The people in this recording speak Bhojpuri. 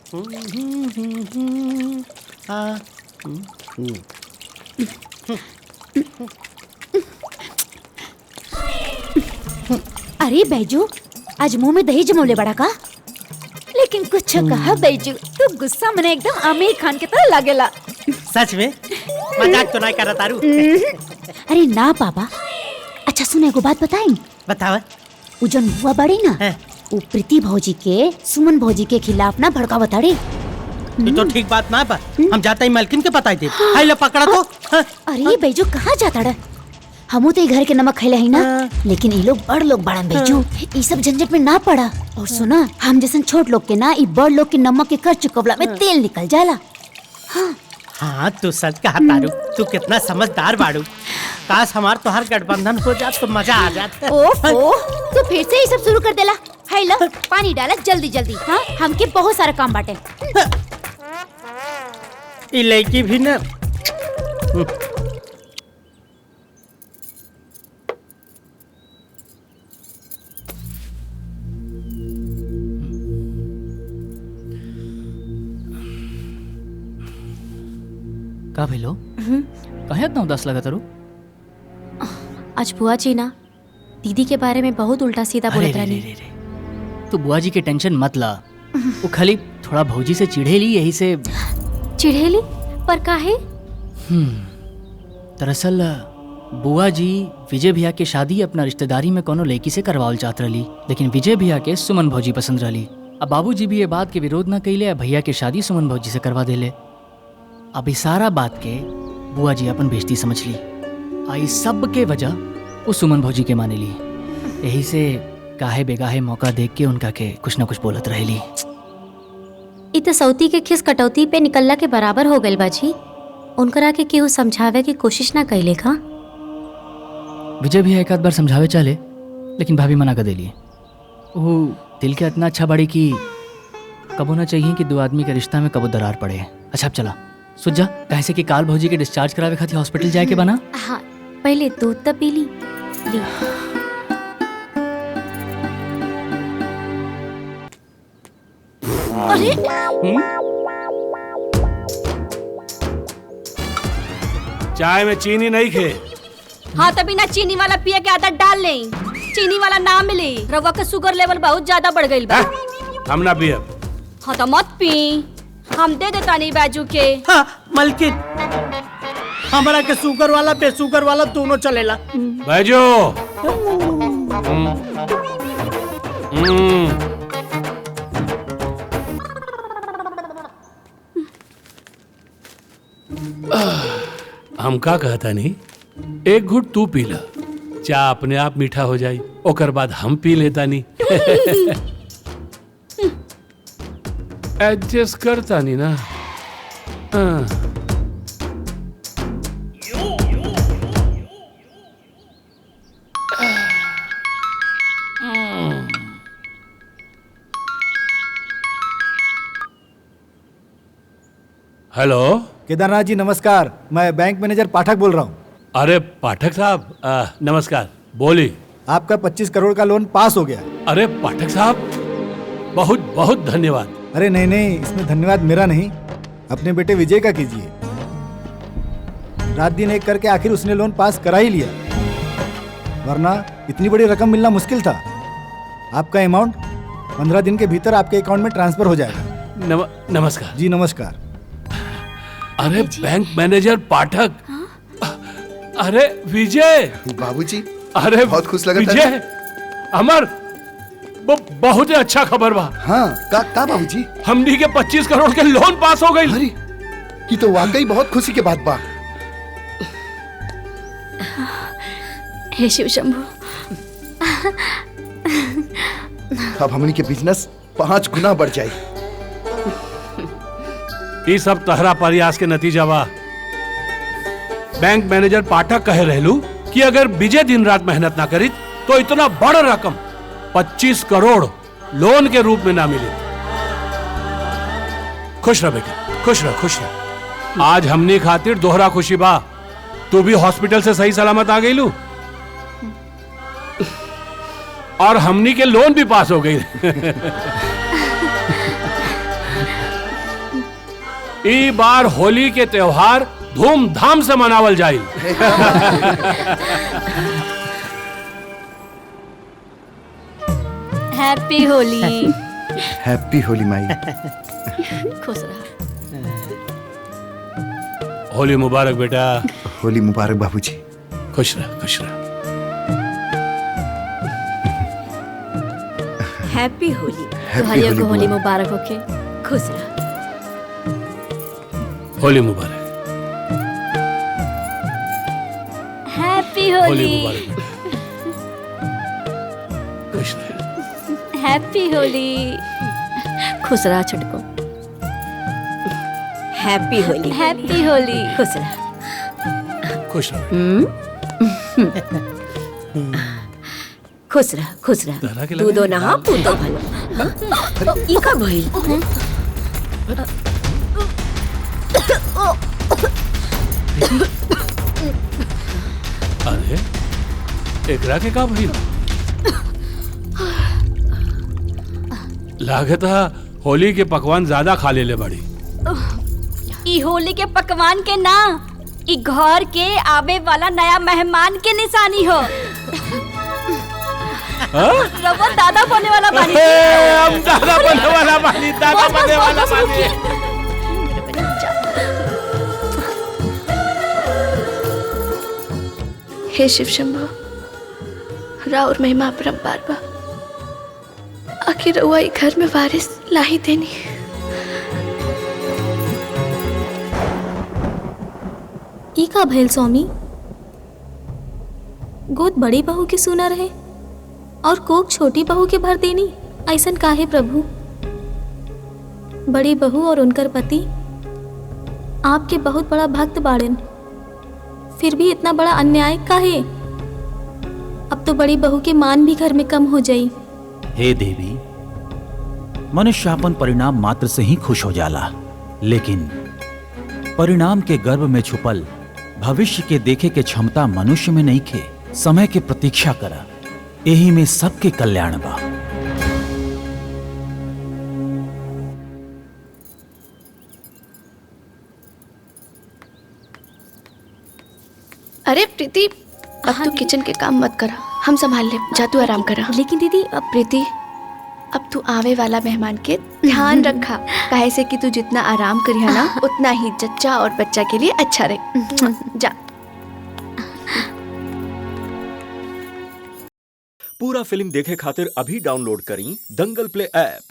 अरे बैजू, आज मुंह में दही जमोले बड़ा का। लेकिन कुछ कहा बैजू, तू गुस्सा मने एकदम आमिर खान के तरह लागेला। सच में? मजाक तो नहीं कर रहा तारू। अरे ना पापा। अच्छा सुने को बात बताएं? बताओ। वो जन बुआ बड़ी ना, वो प्रीति भौजी के सुमन भौजी के खिलाफ ना भड़का बताड़ी। ये तो ठीक बात ना बा। हम जाता ही मालकिन के बताई थे। हाय ले पकड़ा तो। अरे बैजू कहाँ जाता रे? हमू तो घर के नमक खैले है ना, लेकिन ये लोग बड़ लोग बड़न बैजू, ये सब झंझट में ना पड़ा। और सुना, हम जैसे छोट लोग के ना, ये बड़ लोग के नमक के कर चुकवला में तेल निकल जाला। हाँ तू सच कहा तारू, तू कितना समझदार बाड़ू। काश हमार तो हर गठबंधन हो जात तो मजा आ जाता। ओहो, तू फिर से ये सब शुरू कर देला। हाय लो, पानी डाला जल्दी जल्दी। हाँ, हमके बहुत सारा काम बाटे। ये लड़की भी ना। का भेलो? कहे इतना उदास लगा तारू? आज बुआ जी ना दीदी के बारे में बहुत उल्टा सीधा बोलत रही। तू बुआ जी की टेंशन मत ला। वो खाली थोड़ा भौजी से चिढ़ेली, यही से। चिढ़ेली? पर काहे? दरअसल बुआ जी विजय भैया के शादी अपना रिश्तेदारी में कोनो लड़की से करवावल चाहत रही, लेकिन विजय भैया के सुमन भौजी पसंद रही। अब बाबूजी भी ये बात के विरोध न कैले, भैया के शादी सुमन भौजी से करवा देले। अब इस सारा बात के बुआ जी अपन बेइज्जती समझ ली। आई सब के वजह वो सुमन भौजी के माने ली, यही से काहे बेगाहे मौका देख के उनका के कुछ न कुछ बोलत रहेली। इत सौती के खिस कटौती पे निकलला के बराबर हो गइल बाजी। उनकरा के केहू समझावे की कोशिश ना कैले का? विजय भी एक आध बार समझावे चाले, लेकिन भाभी मना कर देली। वो दिल के इतना अच्छा बड़ी कि कबो ना चाहिए कि दो आदमी के रिश्ता में कबो दरार पड़े। अच्छा अब चला सुझ जा, कैसे कि काल भौजी के डिस्चार्ज करावे खातिर हॉस्पिटल जाए के बना। हाँ, पहले दूध तो पी ली। अरे चाय में चीनी नहीं खे। हाँ तभी ना चीनी वाला पिए के आदत डाल ले। चीनी वाला ना मिले, रवा का शुगर लेवल बहुत ज्यादा बढ़ गई बा। हम ना पिए। हाँ तो मत पी, हम दे देता नहीं बाजू के। हाँ मलकिन, हमारा के शुगर वाला बेशुगर वाला दोनों चलेला। बैजो। हम का कहता नहीं, एक घुट तू पी ला, चाय अपने आप मीठा हो जाई, ओकर बाद हम पी लेता नहीं। एडजस्ट करता नहीं ना। हेलो केदारनाथ जी नमस्कार, मैं बैंक मैनेजर पाठक बोल रहा हूँ। अरे पाठक साहब नमस्कार, बोली। आपका 25 करोड़ का लोन पास हो गया। अरे पाठक साहब बहुत बहुत धन्यवाद। अरे नहीं नहीं, इसमें धन्यवाद मेरा नहीं, अपने बेटे विजय का कीजिए। रात दिन एक करके आखिर उसने लोन पास करा ही लिया, वरना इतनी बड़ी रकम मिलना मुश्किल था। आपका अमाउंट 15 दिन के भीतर आपके अकाउंट में ट्रांसफर हो जाएगा। नमस्कार जी नमस्कार। अरे बैंक मैनेजर पाठक। अरे विजय बाबूजी, अरे बहुत खुश लगा। विजय अमर, बहुत ही अच्छा खबर बा। हाँ का बाबूजी? हमनी के 25 करोड़ के लोन पास हो गई। अरे ये तो वाकई बहुत खुशी की बात बा। हे शिव शंभू, अब हमनी के बिजनेस 5 गुना बढ़ जाए। ये सब तहरा प्रयास के नतीजा बा। बैंक मैनेजर पाठक कहे रहलू कि अगर विजय दिन रात मेहनत ना करी तो इतना बड़ा रकम 25 करोड़ लोन के रूप में ना मिले। खुश रह बेटा, खुश रह, खुश रह। आज हमने खातिर दोहरा खुशी बा। तू भी हॉस्पिटल से सही सलामत आ गई लू, और हमनी के लोन भी पास हो गई। ई बार होली के त्योहार धूमधाम से मनावल जाइल। हैप्पी होली। हैप्पी होली माई। खुश रहा। होली मुबारक बेटा। होली मुबारक बाबूजी। खुश रह, खुश रह। हैप्पी होली। हैप्पी भाइयों होली को होली बुआ। मुबारक होके खुश रहा। होली मुबारक। हैप्पी होली होली। मुबारक बेटा। खुश रह। हैप्पी होली। खुश रहा छुटको। हैप्पी होली। हैप्पी होली। खुश रहा। खुश रह। खुश रहा, खुश रहा। दादा के तू लगे? दो नहा पूतो भलो। ई का भइल? अरे एकरा के का भइल? लागत है होली के पकवान ज्यादा खा लेले बड़ी। ई होली के पकवान के ना, ई घर के आवे वाला नया मेहमान के निशानी हो। रवा दादा बने वाला बानी। हम दादा बनने वाला बानी, दादा बनने वाला बानी। हे शिव शंभो, राउर महिमा परम्पार बा। आखिर रउआ ई घर में वारिस लाही देनी। ई का भइल स्वामी? गोद बड़ी बहू की सुना रहे और कोक छोटी बहू के भर देनी, ऐसन काहे प्रभु? बड़ी बहू और उनकर पति आपके बहुत बड़ा भक्त बाड़न, फिर भी इतना बड़ा अन्याय काहे? अब तो बड़ी बहू के मान भी घर में कम हो जाई। हे देवी, मनुष्य अपन परिणाम मात्र से ही खुश हो जाला, लेकिन परिणाम के गर्भ में छुपल भविष्य के देखे के क्षमता मनुष्य में नहीं खे। समय के प्रतीक्षा करा, यही में सबके कल्याण बा। अरे प्रीति, अब तू किचन के काम मत करा, हम संभाल ले। जा तू आराम करा। लेकिन दीदी अब प्रीति, अब तू आवे वाला मेहमान के ध्यान रखा, काहे से कि तू जितना आराम करिया ना उतना ही जच्चा और बच्चा के लिए अच्छा रहे। जा। पूरा फिल्म देखे खातिर अभी डाउनलोड करी दंगल प्ले ऐप।